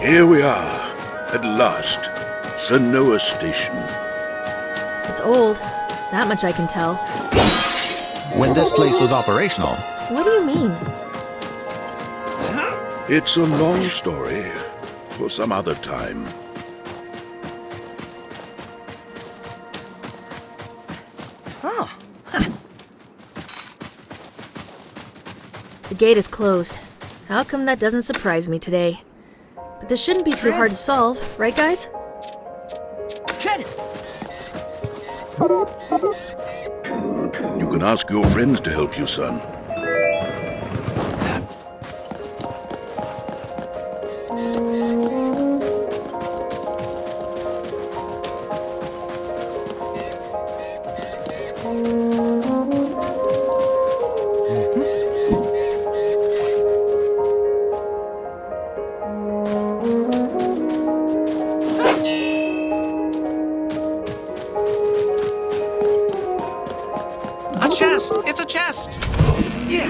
Here we are, at last. Sanoa Station. It's old. That much I can tell. When this place was operational. What do you mean? It's a long story for some other time. Oh. The gate is closed. How come that doesn't surprise me today? But this shouldn't be too hard to solve, right guys? Tread! You can ask your friends to help you, son. A chest! It's a chest! Yeah.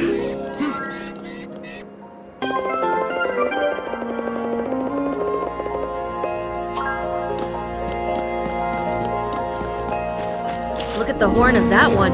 Look at the horn of that one.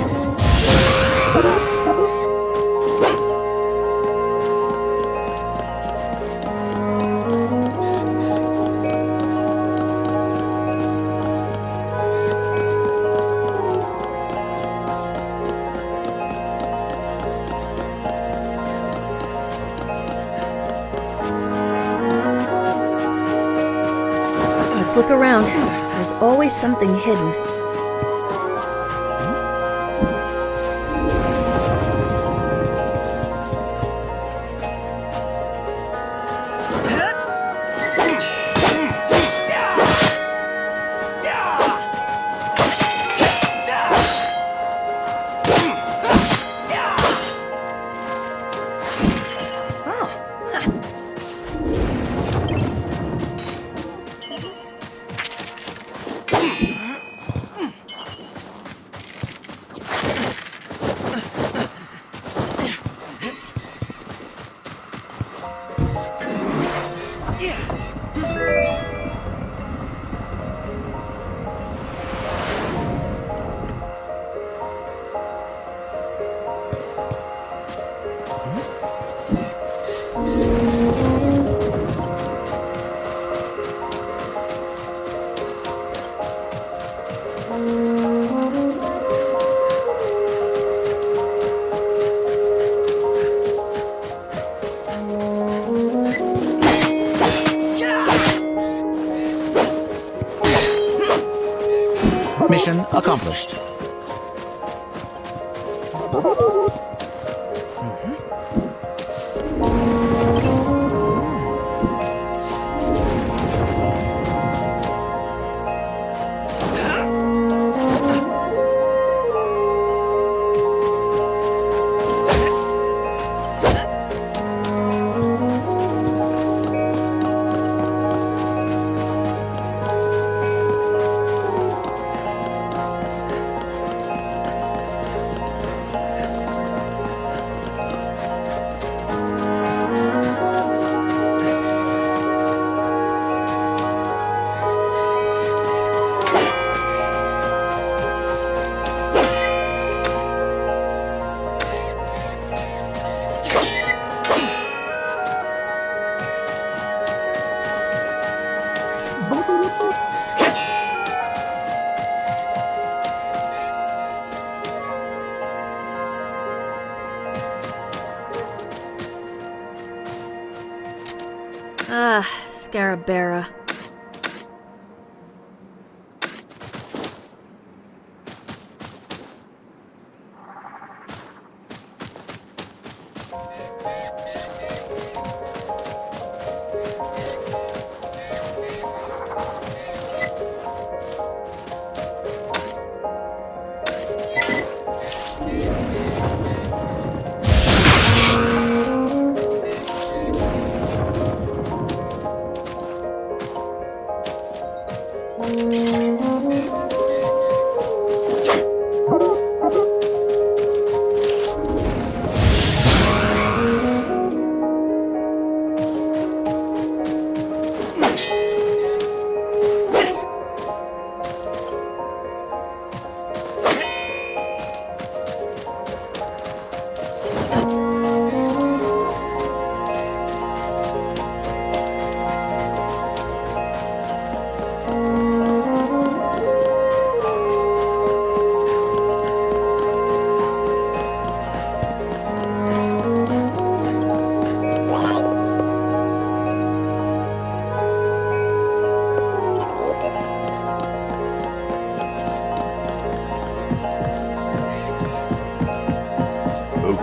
Let's look around. There's always something hidden. Mission accomplished. Ah, Scarabera.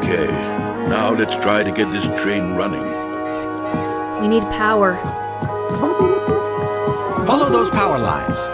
Okay, now let's try to get this train running. We need power. Follow those power lines.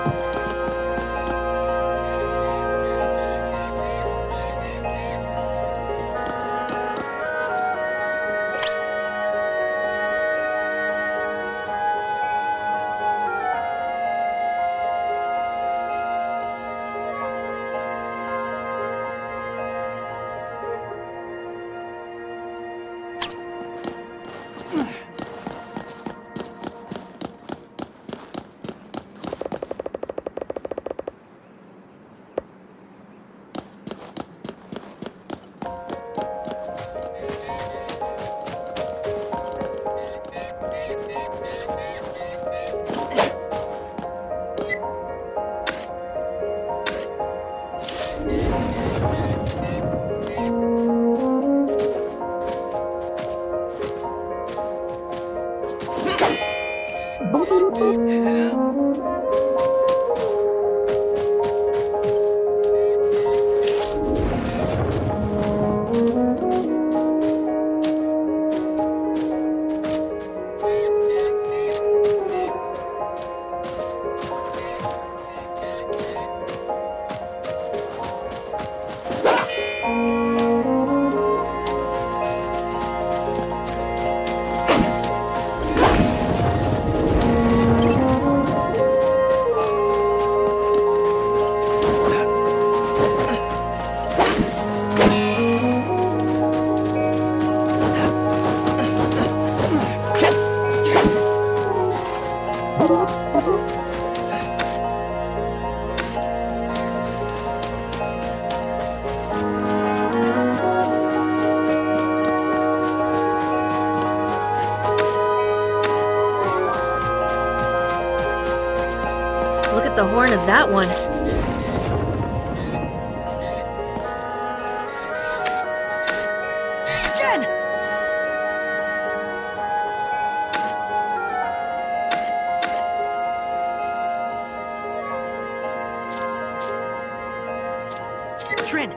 Look at the horn of that one. Gen! Trin!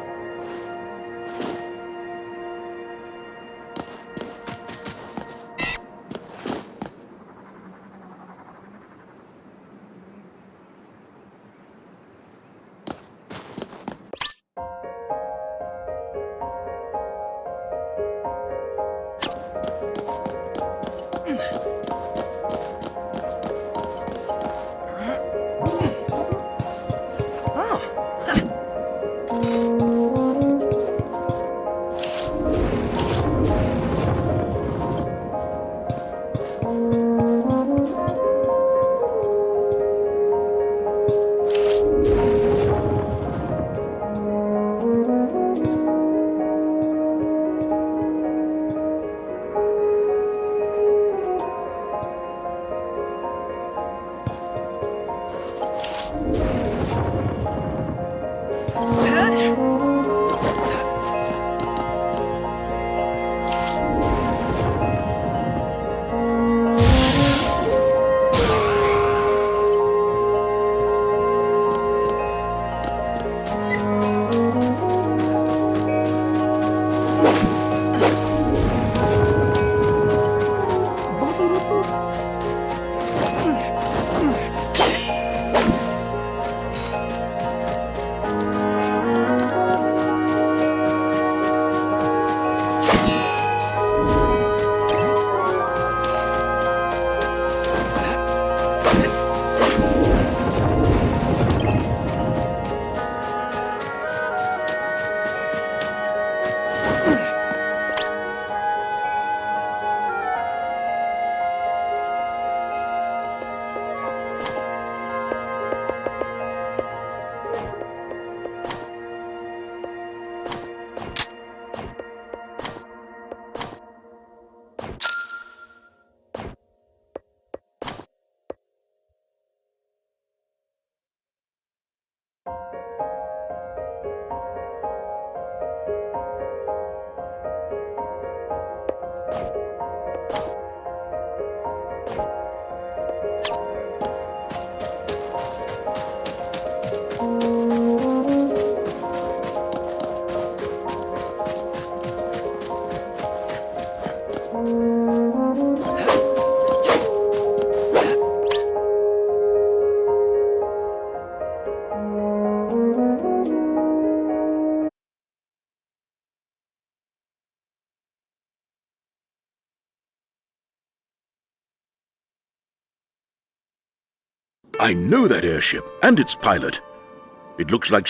I know that airship and its pilot. It looks like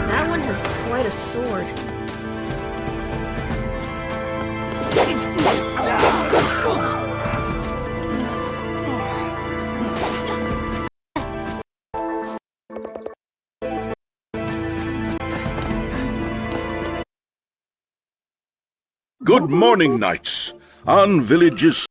That one has quite a sword. Good morning, knights. On villages.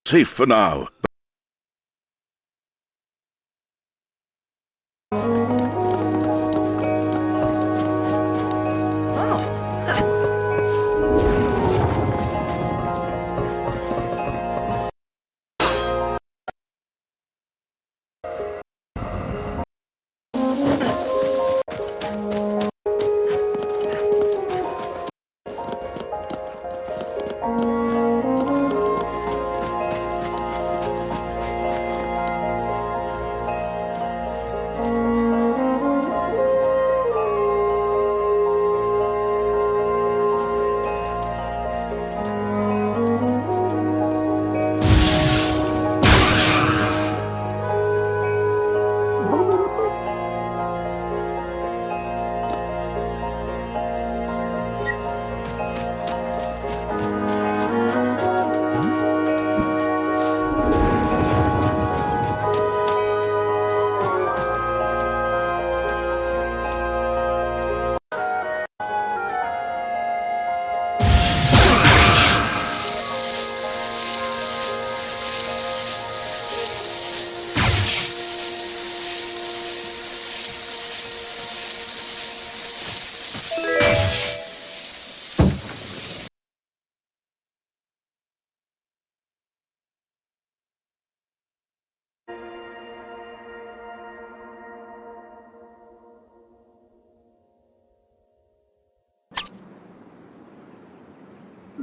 Safe for now.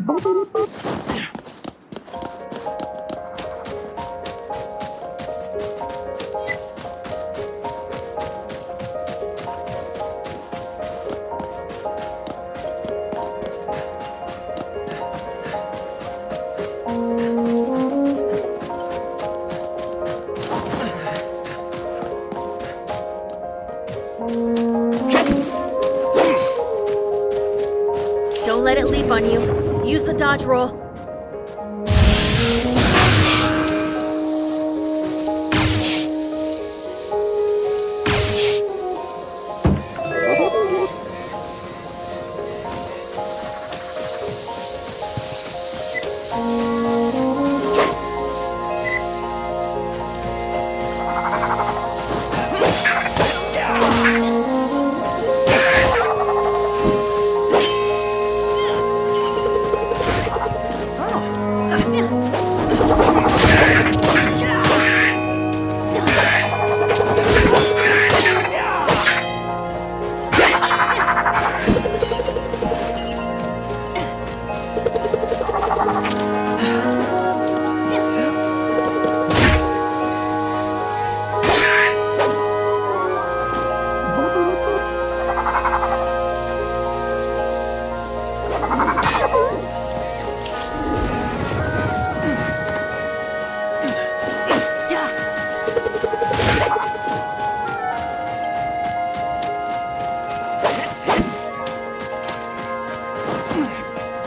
Don't let it leap on you. Use the dodge roll.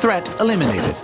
Threat eliminated.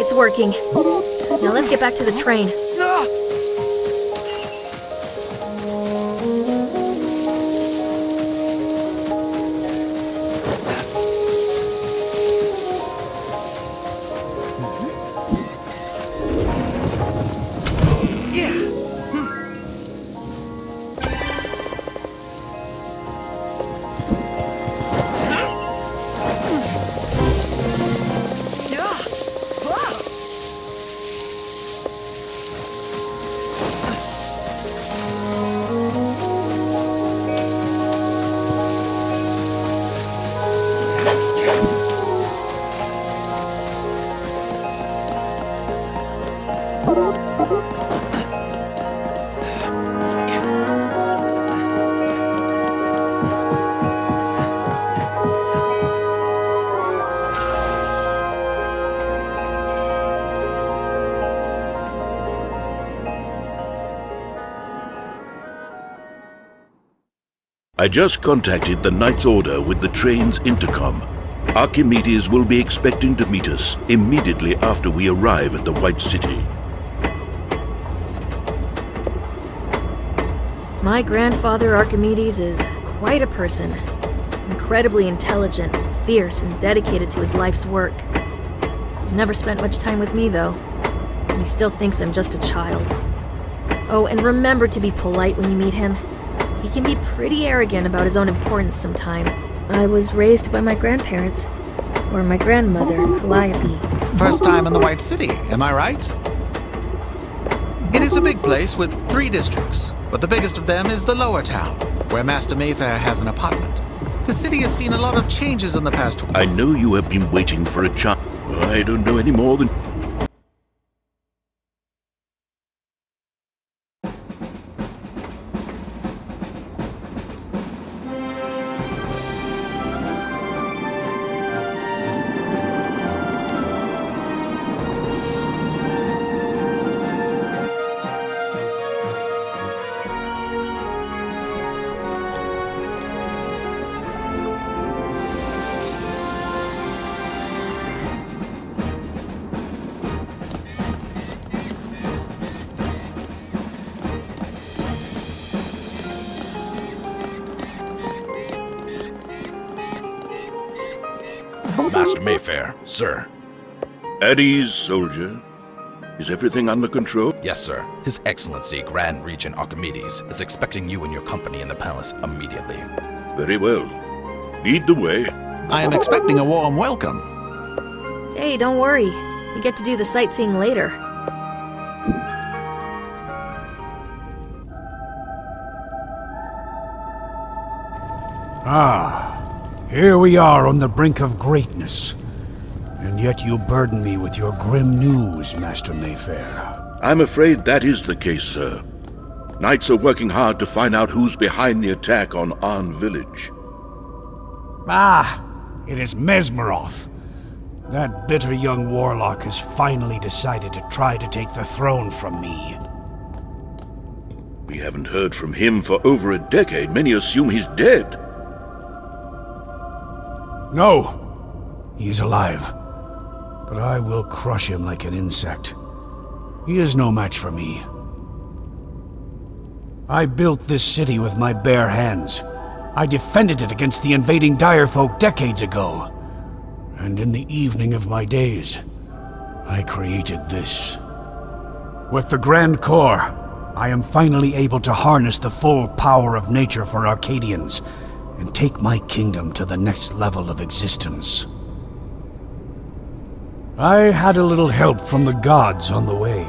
It's working. Now let's get back to the train. I just contacted the Knight's Order with the train's intercom. Archimedes will be expecting to meet us immediately after we arrive at the White City. My grandfather Archimedes is quite a person. Incredibly intelligent, fierce, and dedicated to his life's work. He's never spent much time with me, though. And he still thinks I'm just a child. Oh, and remember to be polite when you meet him. He can be pretty arrogant about his own importance sometime. I was raised by my grandparents, or my grandmother, Calliope. First time in the White City, am I right? It is a big place with 3 districts, but the biggest of them is the lower town, where Master Mayfair has an apartment. The city has seen a lot of changes in the past. I know you have been waiting for a chance. I don't know any more than... Master Mayfair, sir. At ease, soldier. Is everything under control? Yes, sir. His Excellency, Gran Regente Arquímedes, is expecting you and your company in the palace immediately. Very well. Lead the way. I am expecting a warm welcome. Hey, don't worry. You get to do the sightseeing later. Here we are on the brink of greatness. And yet you burden me with your grim news, Master Mayfair. I'm afraid that is the case, sir. Knights are working hard to find out who's behind the attack on Arn Village. It is Mesmeroth. That bitter young warlock has finally decided to try to take the throne from me. We haven't heard from him for over a decade. Many assume he's dead. No, he is alive. But I will crush him like an insect. He is no match for me. I built this city with my bare hands. I defended it against the invading Direfolk decades ago. And in the evening of my days, I created this. With the Grand Core, I am finally able to harness the full power of nature for Arcadians and take my kingdom to the next level of existence. I had a little help from the gods on the way.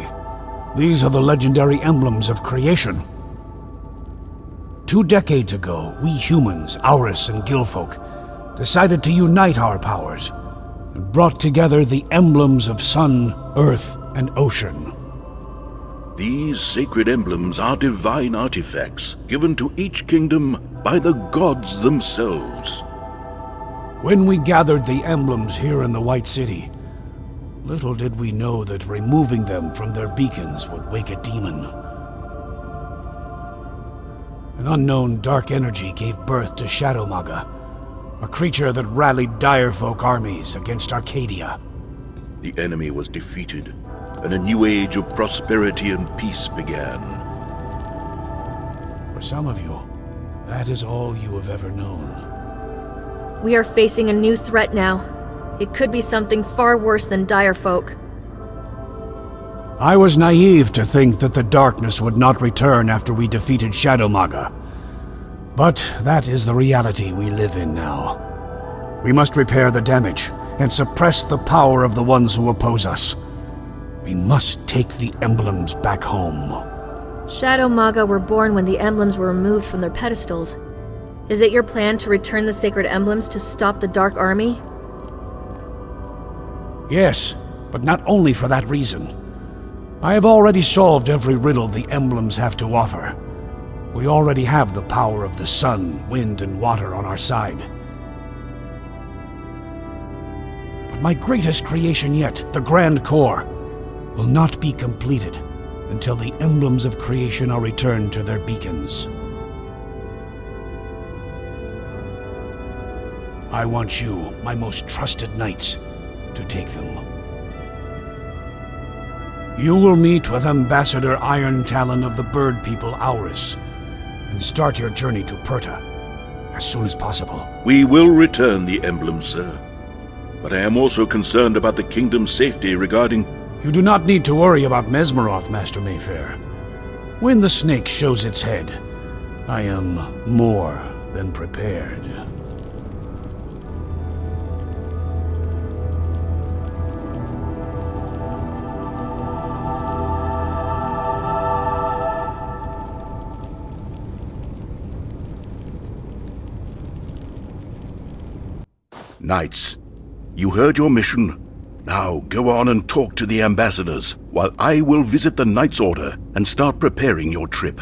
These are the legendary emblems of creation. 2 decades ago, we humans, Aurus and Guildfolk, decided to unite our powers and brought together the emblems of sun, earth, and ocean. These sacred emblems are divine artifacts given to each kingdom by the gods themselves. When we gathered the emblems here in the White City, little did we know that removing them from their beacons would wake a demon. An unknown dark energy gave birth to Shadowmaga, a creature that rallied Direfolk armies against Arcadia. The enemy was defeated, and a new age of prosperity and peace began. For some of you, that is all you have ever known. We are facing a new threat now. It could be something far worse than Direfolk. I was naive to think that the darkness would not return after we defeated Shadowmaga. But that is the reality we live in now. We must repair the damage and suppress the power of the ones who oppose us. We must take the emblems back home. Shadowmaga were born when the emblems were removed from their pedestals. Is it your plan to return the sacred emblems to stop the Dark Army? Yes, but not only for that reason. I have already solved every riddle the emblems have to offer. We already have the power of the sun, wind, and water on our side. But my greatest creation yet, the Grand Core, will not be completed until the emblems of creation are returned to their beacons. I want you, my most trusted knights, to take them. You will meet with Ambassador Iron Talon of the Bird People, Aurus, and start your journey to Perta as soon as possible. We will return the emblems, sir. But I am also concerned about the kingdom's safety regarding... You do not need to worry about Mesmeroth, Master Mayfair. When the snake shows its head, I am more than prepared. Knights, you heard your mission. Now go on and talk to the ambassadors, while I will visit the Knight's Order and start preparing your trip.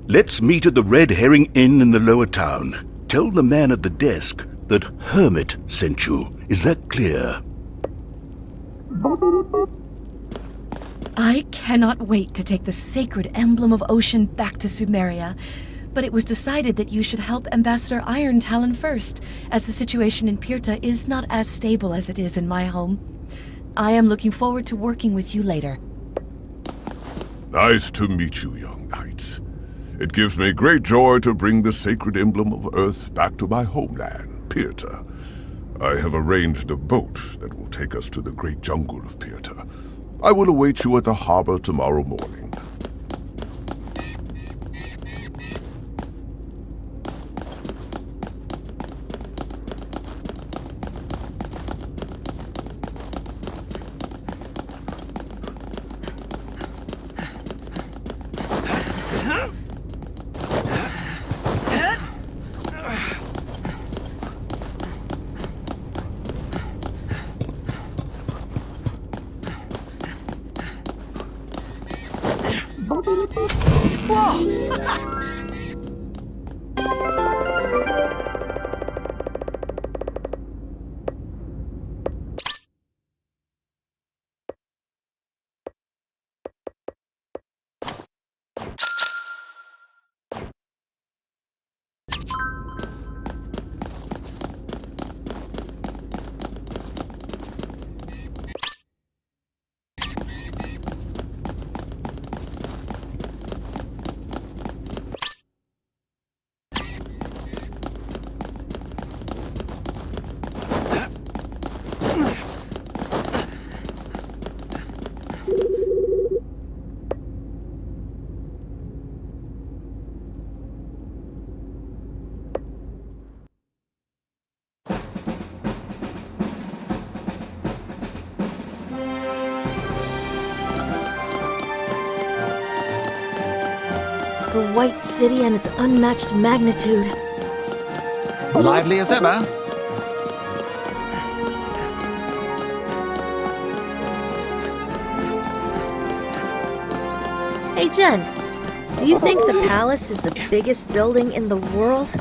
Let's meet at the Red Herring Inn in the lower town. Tell the man at the desk that Hermit sent you. Is that clear? I cannot wait to take the sacred emblem of ocean back to Sumeria, but it was decided that you should help Ambassador Iron Talon first, as the situation in Pirta is not as stable as it is in my home. I am looking forward to working with you later. Nice to meet you, young knights. It gives me great joy to bring the sacred emblem of Earth back to my homeland, Pirta. I have arranged a boat that will take us to the great jungle of Pirta. I will await you at the harbor tomorrow morning. The White City and its unmatched magnitude. Lively as ever. Hey, Jen. Do you think the palace is the biggest building in the world?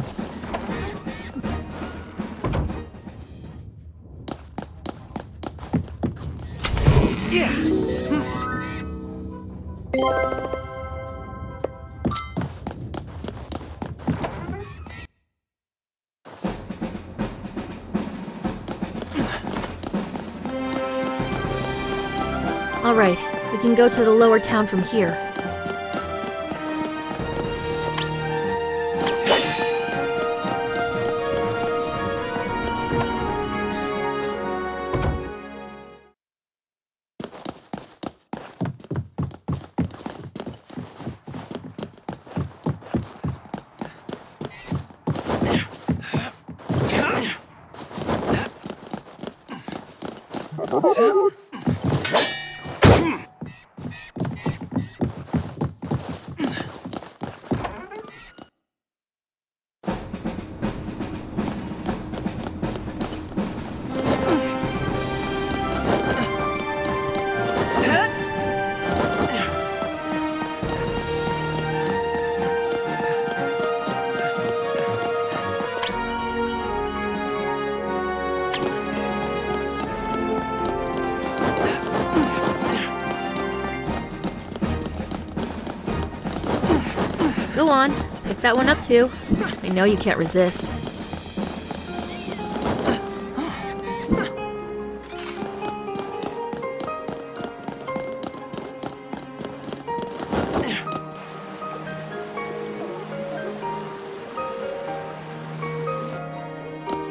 All right, we can go to the lower town from here. Go on, pick that one up too. I know you can't resist.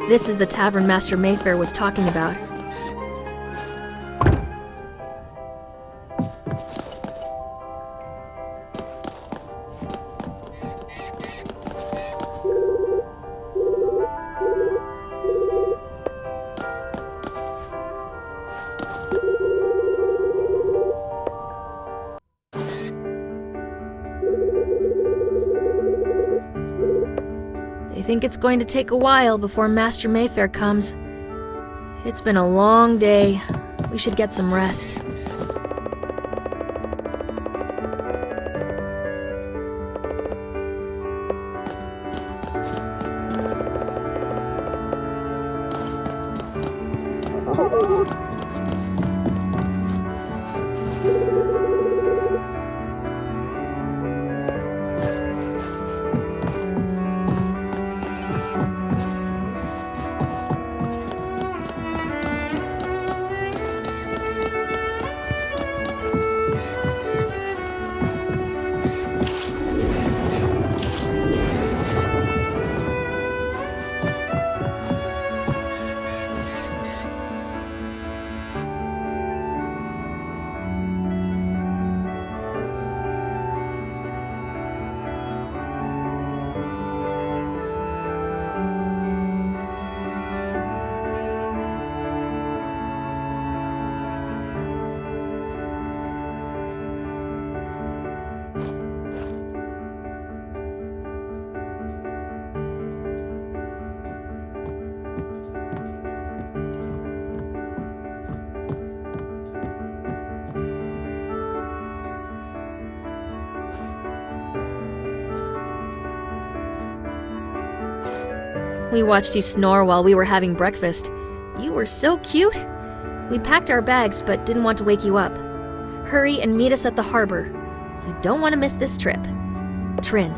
This is the tavern Master Mayfair was talking about. I think it's going to take a while before Master Mayfair comes. It's been a long day. We should get some rest. We watched you snore while we were having breakfast. You were so cute. We packed our bags but didn't want to wake you up. Hurry and meet us at the harbor. You don't want to miss this trip. Trin.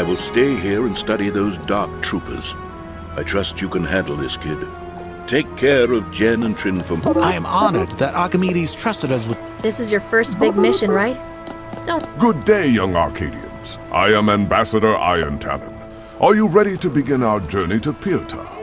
I will stay here and study those dark troopers. I trust you can handle this, kid. Take care of Gen and Trin for... I am honored that Archimedes trusted us with... This is your first big mission, right? Don't... Good day, young Arcadians. I am Ambassador Iron Talon. Are you ready to begin our journey to Pyrta?